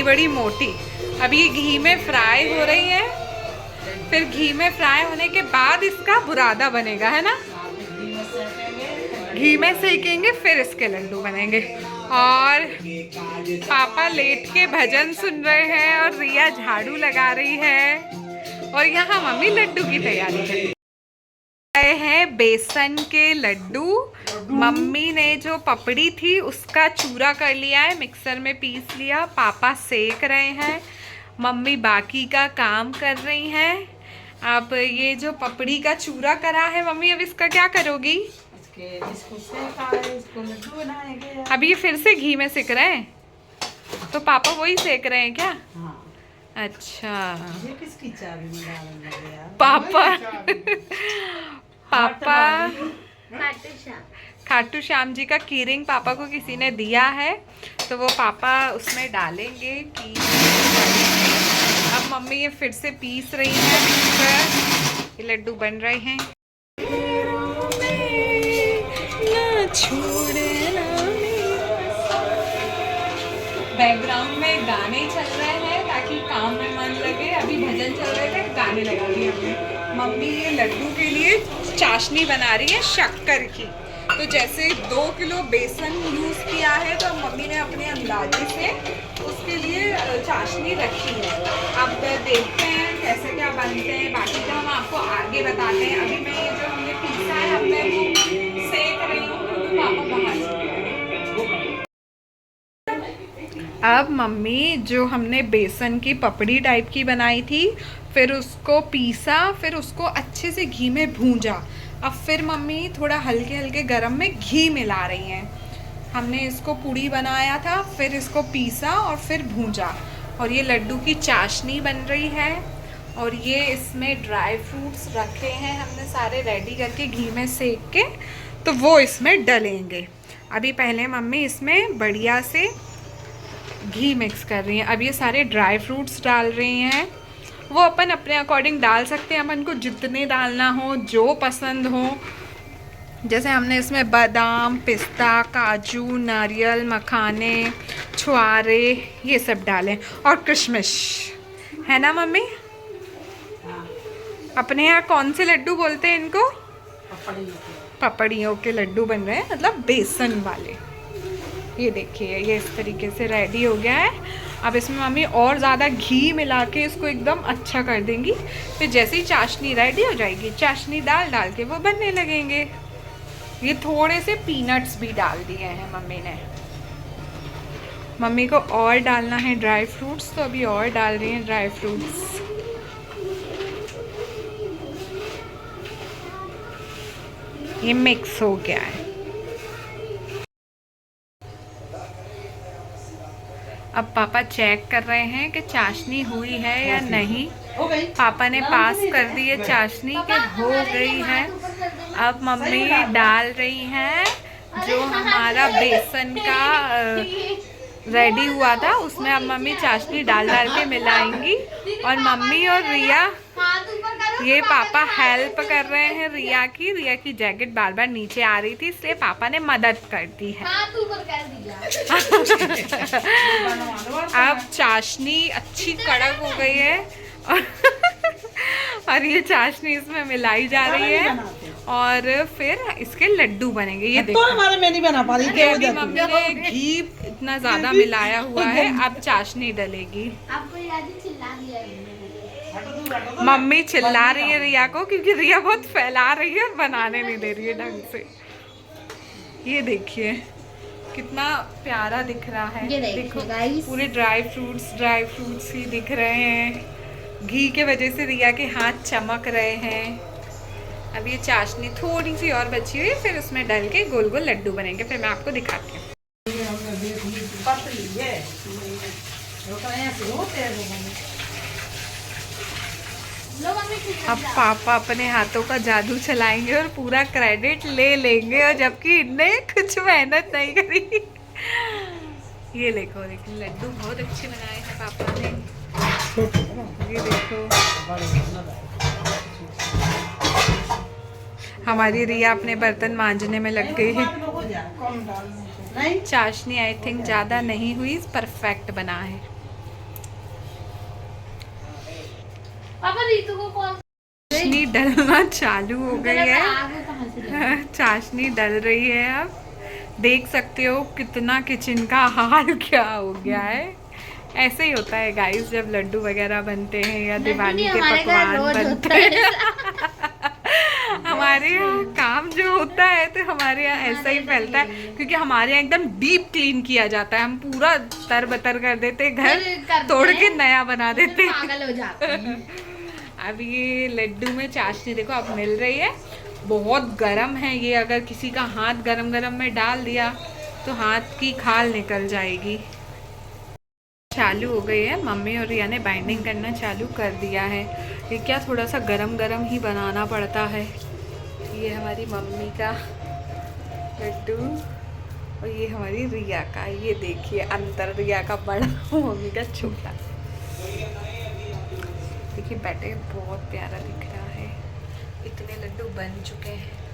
बड़ी मोटी। अब ये घी में फ्राई हो रही है, फिर घी में फ्राई होने के बाद इसका बुरादा बनेगा, है ना? घी में सेकेंगे फिर इसके लड्डू बनेंगे। और पापा लेट के भजन सुन रहे हैं और रिया झाड़ू लगा रही है और यहाँ मम्मी लड्डू की तैयारी कर रहे हैं। बेसन के लड्डू मम्मी ने जो पपड़ी थी उसका चूरा कर लिया है, मिक्सर में पीस लिया। पापा सेक रहे हैं, मम्मी बाकी का काम कर रही हैं। अब ये जो पपड़ी का चूरा करा है मम्मी, अब इसका क्या करोगी? इसको सेका है, इसको लड्डू बनाएंगे। अब ये फिर से घी में सेक रहे हैं, तो पापा वही सेक रहे हैं क्या? हाँ। अच्छा, ये किसकी चाबी में डालने लगे यार? पापा पापा खाटू श्याम जी का कीरिंग पापा को किसी ने दिया है, तो वो पापा उसमें डालेंगे की। अब मम्मी ये फिर से पीस रही है मिक्सर, ये लड्डू बन रहे हैं। बैकग्राउंड में गाने चल रहे हैं ताकि काम में मन लगे। अभी भजन चल रहे थे, गाने लगा दिए हमने। मम्मी ये लड्डू के लिए चाशनी बना रही है शक्कर की। तो जैसे 2 किलो बेसन यूज़ किया है, तो मम्मी ने अपने अंदाजे से उसके लिए चाशनी रखी है। अब देखते हैं कैसे क्या बनते हैं, बाकी तो हम आपको आगे बताते हैं। अभी मैं ये जो हमने पीसा है अब मैं वो सेक रही हूँ, तो पापा बाहर। अब मम्मी जो हमने बेसन की पपड़ी टाइप की बनाई थी, फिर उसको पीसा, फिर उसको अच्छे से घी में भूंजा। अब फिर मम्मी थोड़ा हल्के हल्के गरम में घी मिला रही हैं। हमने इसको पूड़ी बनाया था, फिर इसको पीसा और फिर भूंजा, और ये लड्डू की चाशनी बन रही है। और ये इसमें ड्राई फ्रूट्स रखे हैं हमने सारे रेडी करके घी में सेक के, तो वो इसमें डलेंगे। अभी पहले मम्मी इसमें बढ़िया से घी मिक्स कर रही हैं। अब ये सारे ड्राई फ्रूट्स डाल रही हैं, वो अपन अपने अकॉर्डिंग डाल सकते हैं, अपन को जितने डालना हो, जो पसंद हो। जैसे हमने इसमें बादाम, पिस्ता, काजू, नारियल, मखाने, छुआरे ये सब डालें, और किशमिश, है ना मम्मी? अपने यहाँ कौन से लड्डू बोलते हैं इनको? पपड़ियों के लड्डू बन रहे हैं, मतलब बेसन वाले। ये देखिए, ये इस तरीके से रेडी हो गया है। अब इसमें मम्मी और ज़्यादा घी मिला के इसको एकदम अच्छा कर देंगी। फिर जैसे ही चाशनी रेडी हो जाएगी, चाशनी डाल डाल के वो बनने लगेंगे। ये थोड़े से पीनट्स भी डाल दिए हैं मम्मी ने। मम्मी को और डालना है ड्राई फ्रूट्स, तो अभी और डाल रही हैं ड्राई फ्रूट्स। ये मिक्स हो गया है। अब पापा चेक कर रहे हैं कि चाशनी हुई है या नहीं। पापा ने पास कर दी है चाशनी के हो गई है। अब मम्मी डाल रही हैं जो हमारा बेसन का रेडी हुआ था, उसमें अब मम्मी चाशनी डाल डाल के मिलाएंगी। और मम्मी और रिया, ये पापा हेल्प कर रहे हैं रिया की। रिया की जैकेट बार बार नीचे आ रही थी, इसलिए पापा ने मदद कर दी है। अब चाशनी अच्छी कड़क हो गई है और ये चाशनी इसमें मिलाई जा रही है, और फिर इसके लड्डू बनेंगे। ये देखो, मैं नहीं बना पा रही, मम्मी ने घी इतना ज्यादा मिलाया हुआ है। अब चाशनी डलेगी। मम्मी चिल्ला रही है रिया को, क्योंकि रिया बहुत फैला रही है, बनाने नहीं दे रही है ढंग से। ये देखिए कितना प्यारा दिख रहा है। देखो पूरे ड्राई फ्रूट्स ही दिख रहे हैं। घी के वजह से रिया के हाथ चमक रहे हैं। अब ये चाशनी थोड़ी सी और बची हुई है, फिर उसमें डाल के गोल गोल लड्डू बनेंगे। फिर मैं आपको दिखाती हूँ। अब पापा अपने हाथों का जादू चलाएंगे और पूरा क्रेडिट ले लेंगे, और जबकि इनने कुछ मेहनत नहीं करी। ये देखो, लेकिन लड्डू बहुत अच्छे बनाए हैं पापा ने। ये देखो, हमारी रिया अपने बर्तन मांजने में लग गई है। चाशनी आई थिंक ज़्यादा नहीं हुई, परफेक्ट बना है। पापा रीतू को कॉल चाशनी डलना चालू हो गई है। आगे कहाँ से लगी? चाशनी डल रही है। अब देख सकते हो कितना किचन का हाल क्या हो गया है। ऐसे ही होता है गाइस जब लड्डू वगैरह बनते हैं या दिवाली के हमारे घर पकवान रोज बनते होता हैं। हमारे यहाँ काम जो होता है तो हमारे यहाँ ऐसा ही फैलता है, क्योंकि हमारे यहाँ एकदम डीप क्लीन किया जाता है। हम पूरा तरबतर कर देते हैं, घर फिर करते तोड़ के हैं, नया बना देते हैं। पागल हो जाते हैं। अब ये लड्डू में चाशनी देखो अब मिल रही है। बहुत गरम है ये, अगर किसी का हाथ गरम गरम में डाल दिया तो हाथ की खाल निकल जाएगी। चालू हो गई है, मम्मी और रिया ने बाइंडिंग करना चालू कर दिया है। ये क्या थोड़ा सा गरम गरम ही बनाना पड़ता है। ये हमारी मम्मी का लड्डू और ये हमारी रिया का। ये देखिए अंतर, रिया का बड़ा मम्मी का छोटा। देखिए बैटर बहुत प्यारा दिख रहा है। इतने लड्डू बन चुके हैं।